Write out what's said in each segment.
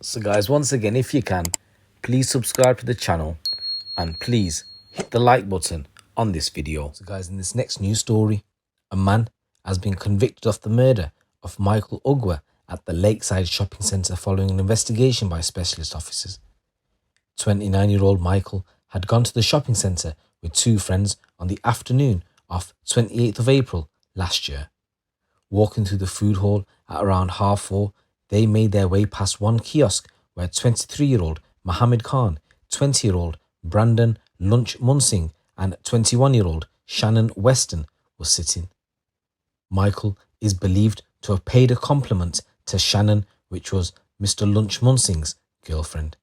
So guys, once again, if you can, please subscribe to the channel and please hit the like button on this video. So guys, in this next news story, a man has been convicted of the murder of Michael Ugwa at the Lakeside Shopping Centre following an investigation by specialist officers. 29-year-old Michael had gone to the shopping centre with two friends on the afternoon of 28th of April last year. Walking through the food hall at around 4:30, they made their way past one kiosk where 23-year-old Mohammed Khan, 20-year-old Brandon Lunch Munsing and 21-year-old Shannon Weston were sitting. Michael is believed to have paid a compliment to Shannon, which was Mr. Lunch Munsing's girlfriend.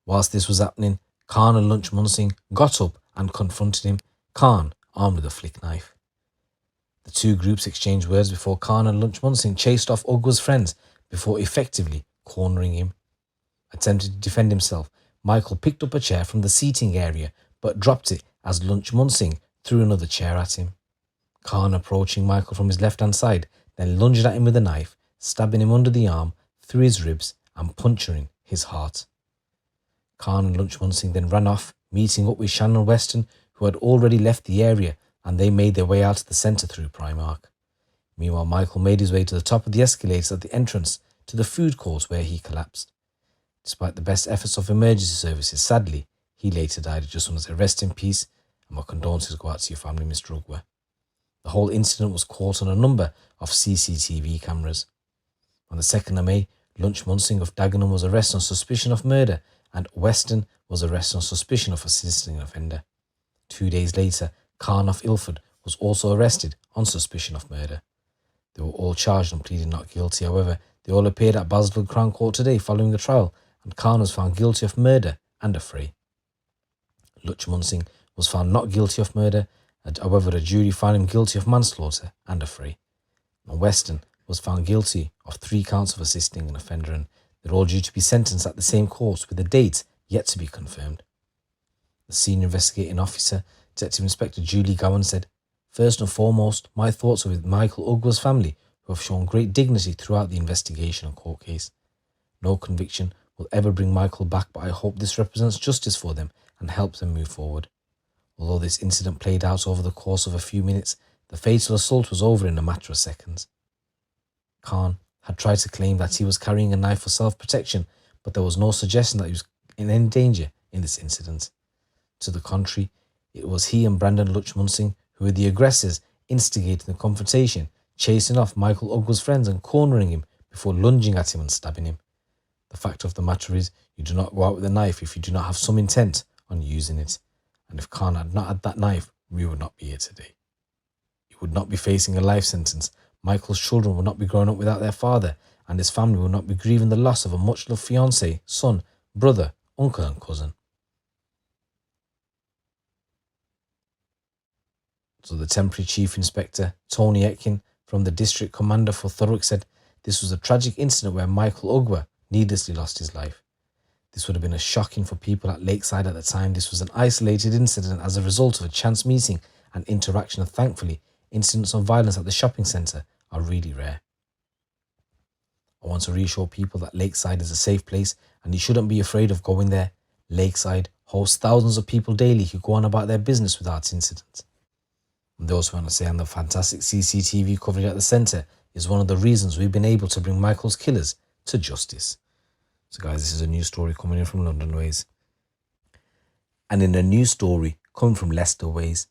Whilst this was happening, Khan and Lunch Munsing got up and confronted him, Khan armed with a flick knife. The two groups exchanged words before Khan and Lunch Munsing chased off Ugwa's friends before effectively cornering him. Attempting to defend himself, Michael picked up a chair from the seating area but dropped it as Lunch Munsing threw another chair at him. Khan, approaching Michael from his left-hand side, then lunged at him with a knife, stabbing him under the arm, through his ribs and puncturing his heart. Khan and Lunch Munsing then ran off, meeting up with Shannon Weston, who had already left the area, and they made their way out of the centre through Primark. Meanwhile, Michael made his way to the top of the escalators at the entrance to the food court where he collapsed. Despite the best efforts of emergency services, sadly, he later died. I just want to say rest in peace and my condolences go out to your family, Mr. Ugwa. The whole incident was caught on a number of CCTV cameras. On the 2nd of May, Lunch Munsing of Dagenham was arrested on suspicion of murder and Weston was arrested on suspicion of assisting an offender. 2 days later, Khan of Ilford was also arrested on suspicion of murder. They were all charged and pleaded not guilty. However, they all appeared at Basildon Crown Court today following a trial, and Khan was found guilty of murder and affray. Lunch Munsing was found not guilty of murder, however a jury found him guilty of manslaughter and affray. And Weston was found guilty of 3 counts of assisting an offender, and they're all due to be sentenced at the same court with a date yet to be confirmed. The senior investigating officer, Detective Inspector Julie Gowan, said, "First and foremost, my thoughts are with Michael Ugwa's family, who have shown great dignity throughout the investigation and court case. No conviction will ever bring Michael back, but I hope this represents justice for them and helps them move forward. Although this incident played out over the course of a few minutes, the fatal assault was over in a matter of seconds." Khan had tried to claim that he was carrying a knife for self-protection, but there was no suggestion that he was in any danger in this incident. To the contrary, it was he and Brandon Lunch Munsing who were the aggressors, instigating the confrontation, chasing off Michael Ugwa's friends and cornering him before lunging at him and stabbing him. The fact of the matter is, you do not go out with a knife if you do not have some intent on using it. And if Khan had not had that knife, we would not be here today. He would not be facing a life sentence. Michael's children would not be growing up without their father, and his family would not be grieving the loss of a much-loved fiancé, son, brother, uncle and cousin. So the temporary chief inspector, Tony Etkin, from the district commander for Thurrock, said this was a tragic incident where Michael Ugwa needlessly lost his life. This would have been a shocking for people at Lakeside at the time. This was an isolated incident as a result of a chance meeting and interaction, and thankfully, incidents of violence at the shopping centre are really rare. I want to reassure people that Lakeside is a safe place and you shouldn't be afraid of going there. Lakeside hosts thousands of people daily who go on about their business without incident. And they also want to say, and the fantastic CCTV coverage at the centre is one of the reasons we've been able to bring Michael's killers to justice. So guys, this is a news story coming in from London Ways. And in a news story coming from Leicester Ways,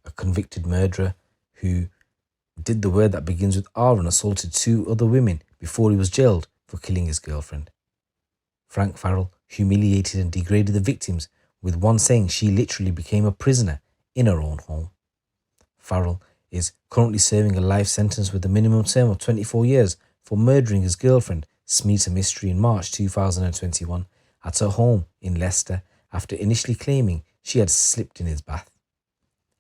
a convicted murderer who did the word that begins with R and assaulted 2 other women before he was jailed for killing his girlfriend. Frank Farrell humiliated and degraded the victims, with one saying she literally became a prisoner in her own home. Farrell is currently serving a life sentence with a minimum term of 24 years for murdering his girlfriend, Smita Mystery, in March 2021 at her home in Leicester after initially claiming she had slipped in his bath.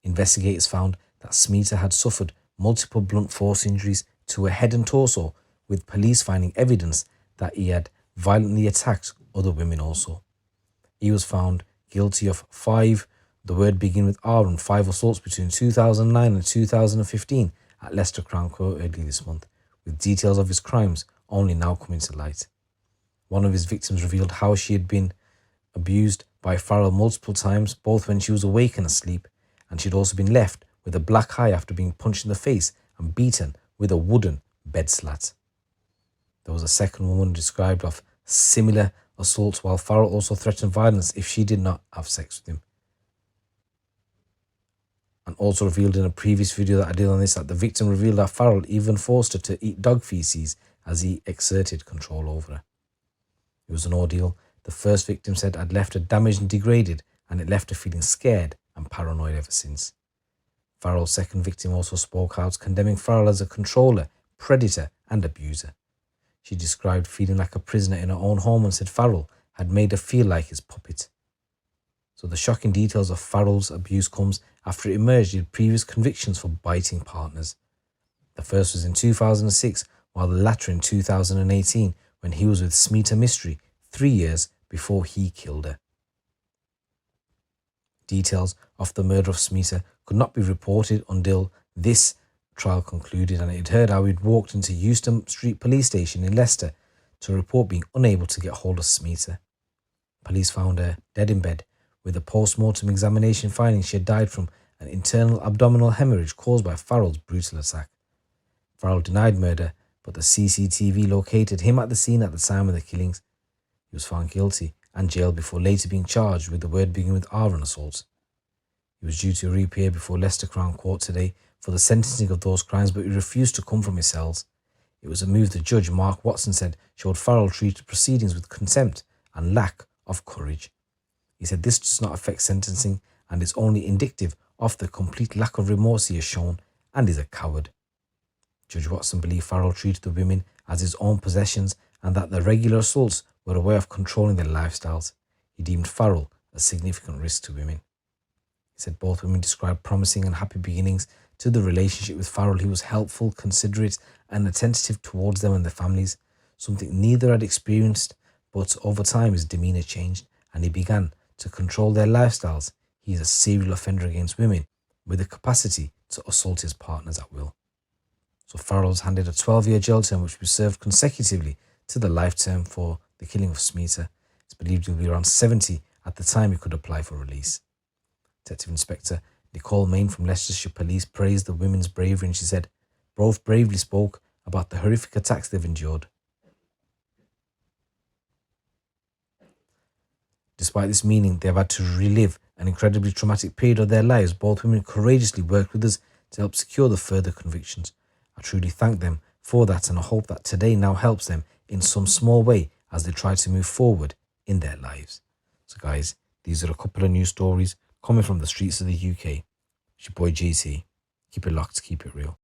Investigators found that Smita had suffered multiple blunt force injuries to her head and torso, with police finding evidence that he had violently attacked other women also. He was found guilty of 5 assaults between 2009 and 2015 at Leicester Crown Court early this month, with details of his crimes only now coming to light. One of his victims revealed how she had been abused by Farrell multiple times, both when she was awake and asleep, and she'd also been left with a black eye after being punched in the face and beaten with a wooden bed slat. There was a second woman described of similar assaults, while Farrell also threatened violence if she did not have sex with him. And also revealed in a previous video that I did on this that the victim revealed that Farrell even forced her to eat dog feces as he exerted control over her. It was an ordeal. The first victim said I'd left her damaged and degraded, and it left her feeling scared and paranoid ever since. Farrell's second victim also spoke out, condemning Farrell as a controller, predator and abuser. She described feeling like a prisoner in her own home and said Farrell had made her feel like his puppet. So the shocking details of Farrell's abuse comes after it emerged he had previous convictions for biting partners. The first was in 2006, while the latter in 2018, when he was with Smita Mystery 3 years before he killed her. Details of the murder of Smita could not be reported until this trial concluded, and it had heard how he'd walked into Euston Street Police Station in Leicester to report being unable to get hold of Smita. Police found her dead in bed, with a post-mortem examination finding she had died from an internal abdominal hemorrhage caused by Farrell's brutal attack. Farrell denied murder, but the CCTV located him at the scene at the time of the killings. He was found guilty and jailed before later being charged with the word beginning with R and assault. He was due to reappear before Leicester Crown Court today for the sentencing of those crimes, but he refused to come from his cells. It was a move the judge, Mark Watson, said showed Farrell treated proceedings with contempt and lack of courage. He said this does not affect sentencing and is only indicative of the complete lack of remorse he has shown and is a coward. Judge Watson believed Farrell treated the women as his own possessions and that the regular assaults were a way of controlling their lifestyles. He deemed Farrell a significant risk to women. He said both women described promising and happy beginnings to the relationship with Farrell. He was helpful, considerate and attentive towards them and their families, something neither had experienced, but over time his demeanour changed and he began to control their lifestyles. He is a serial offender against women with the capacity to assault his partners at will. So Farrell was handed a 12-year jail term which will be served consecutively to the life term for the killing of Smita. It's believed he will be around 70 at the time he could apply for release. Detective Inspector Nicole Main from Leicestershire Police praised the women's bravery, and she said both bravely spoke about the horrific attacks they've endured. Despite this meaning they have had to relive an incredibly traumatic period of their lives, both women courageously worked with us to help secure the further convictions. I truly thank them for that, and I hope that today now helps them in some small way as they try to move forward in their lives. So guys, these are a couple of news stories coming from the streets of the UK. It's your boy GT. Keep it locked, keep it real.